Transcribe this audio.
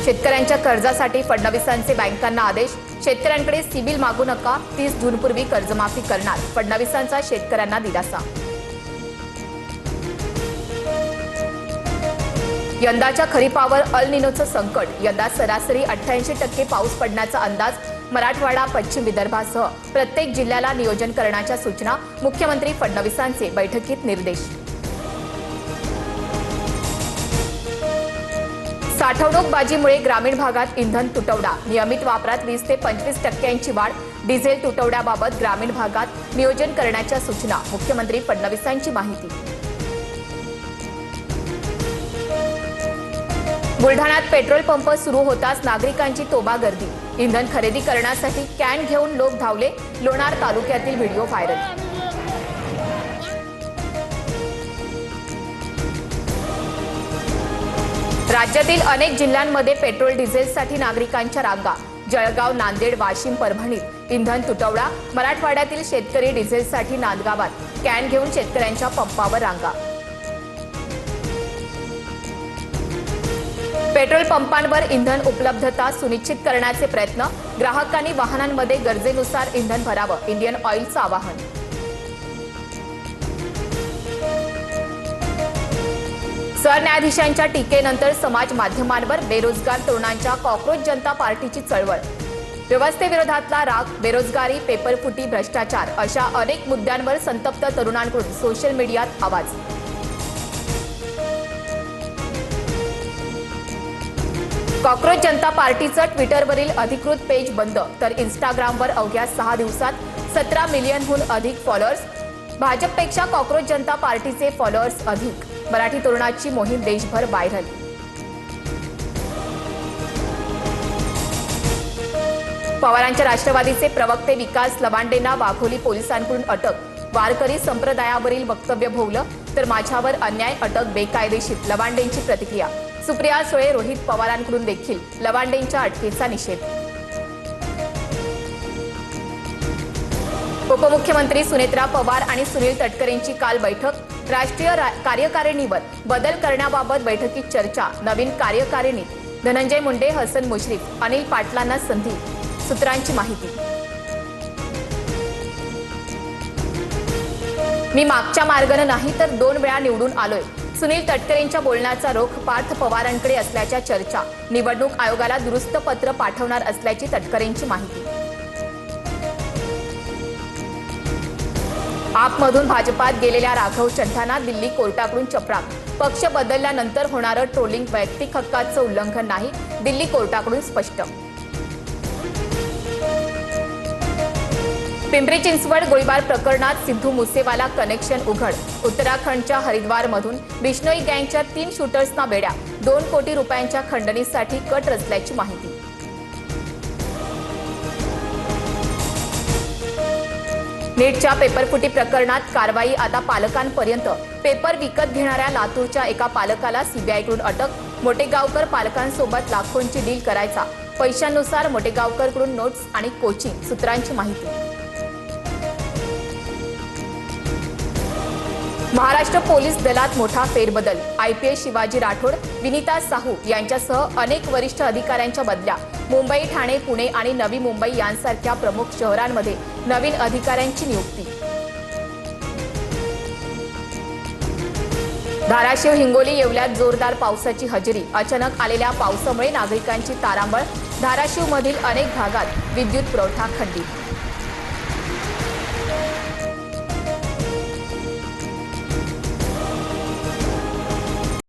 शेतकऱ्यांच्या कर्जासाठी फडणवीसांचे बँकांना आदेश। शेतकऱ्यांकडे सिबिल मागू नका, 30 जूनपूर्वी कर्जमाफी करणार, फडणवीसांचा शेतकऱ्यांना दिलासा। यंदाच्या खरीपावर अल निनोचं संकट, यंदा सरासरी 88% पाऊस पडण्याचा अंदाज। मराठवाडा, पश्चिम विदर्भासह प्रत्येक जिल्ह्याला नियोजन करण्याच्या सूचना, मुख्यमंत्री फडणवीसांचे बैठकीत निर्देश। साठवणूकबाजीमुळे ग्रामीण भागात इंधन तुटवडा, नियमित वापरात 20 ते 25% वाढ। डिझेल तुटवड्याबाबत ग्रामीण भागात नियोजन करण्याच्या सूचना, मुख्यमंत्री फडणवीसांची माहिती। बुलढाण्यात पेट्रोल पंप सुरू होताच नागरिकांची तोबा गर्दी, इंधन खरेदी करण्यासाठी कॅन घेऊन लोक धावले। लोणार तालुक्यातील व्हिडिओ व्हायरल। राज्यातील अनेक जिल्ह्यांमध्ये पेट्रोल डिझेलसाठी नागरिकांच्या रांगा, जळगाव, नांदेड, वाशिम, परभणीत इंधन तुटवडा। मराठवाड्यातील शेतकरी डिझेलसाठी नांदगावात कॅन घेऊन शेतकऱ्यांच्या पंपावर रांगा। पेट्रोल पंपांवर इंधन उपलब्धता सुनिश्चित करण्याचे प्रयत्न, ग्राहकांनी वाहनांमध्ये गरजेनुसार इंधन भरावं, इंडियन ऑइलचं आवाहन। सरन्यायाधीशांच्या टीकेनंतर समाज माध्यमांवर बेरोजगार तरुणांच्या कॉक्रोच जनता पार्टीची चळवळ, व्यवस्थेविरोधातला राग, बेरोजगारी, पेपरफुटी, भ्रष्टाचार अशा अनेक मुद्द्यांवर संतप्त तरुणांकडून सोशल मीडियात आवाज। कॉक्रोच जनता पार्टीचं ट्विटरवरील अधिकृत पेज बंद, तर इंस्टाग्रामवर अवघ्या 6 दिवसात 17 मिलियनहून अधिक फॉलोअर्स। भाजपपेक्षा कॉक्रोच जनता पार्टीचे फॉलोअर्स अधिक, मराठी तरुणाची मोहीम देशभर व्हायरल। पवारांच्या राष्ट्रवादीचे प्रवक्ते विकास लवांडेंना वाघोली पोलिसांकडून अटक, वारकरी संप्रदायावरील वक्तव्य भोवलं तर माझ्यावर अन्याय, अटक बेकायदेशीर, लवांडेंची प्रतिक्रिया। सुप्रिया सुळे, रोहित पवारांकडून देखील लवांडेंच्या अटकेचा निषेध। उपमुख्यमंत्री सुनेत्रा पवार आणि सुनील तटकरेंची काल बैठक, राष्ट्रीय कार्यकारिणीवर बदल करण्याबाबत बैठकीत चर्चा। नवीन कार्यकारिणीत धनंजय मुंडे, हसन मुश्रीफ, अनिल पाटलांना संधी, सूत्रांची माहिती। मी मागच्या मार्गाने नाही तर 2 वेळा निवडून आलोय, सुनील तटकरेंच्या बोलण्याचा रोख पार्थ पवारांकडे असल्याच्या चर्चा। निवडणूक आयोगाला दुरुस्त पत्र पाठवणार असल्याची तटकरेंची माहिती। आपमधून भाजपात गेलेल्या राघव चढ्ढांना दिल्ली कोर्टाकडून चपराक, पक्ष बदलल्यानंतर होणारं ट्रोलिंग वैयक्तिक हक्काचं उल्लंघन नाही, दिल्ली कोर्टाकडून स्पष्ट। पिंपरी चिंचवड गोळीबार प्रकरणात सिद्धू मुसेवाला कनेक्शन उघड, उत्तराखंडच्या हरिद्वारमधून बिश्नोई गँगच्या 3 शूटर्सना बेड्या, 2 कोटी रुपयांच्या खंडणीसाठी कट रचल्याची माहिती। नीटच्या पेपरफुटी प्रकरणात कारवाई आता पालकांपर्यंत, पेपर विकत घेणाऱ्या लातूरच्या एका पालकाला सीबीआयकडून अटक। मोटेगावकर पालकांसोबत लाखोंची डील करायचा, पैशांनुसार मोटेगावकरकडून नोट्स आणि कोचिंग, सूत्रांची माहिती। महाराष्ट्र पोलीस दलात मोठा फेरबदल, आयपीएस शिवाजी राठोड, विनीता साहू यांच्यासह अनेक वरिष्ठ अधिकाऱ्यांच्या बदल्या। मुंबई, ठाणे, पुणे आणि नवी मुंबई यांसारख्या प्रमुख शहरांमध्ये नवीन अधिकाऱ्यांची नियुक्ती। धाराशिव, हिंगोली, येवल्यात जोरदार पावसाची हजेरी, अचानक आलेल्या पावसामुळे नागरिकांची तारांबळ, धाराशिवमधील अनेक भागात विद्युत पुरवठा खंडित।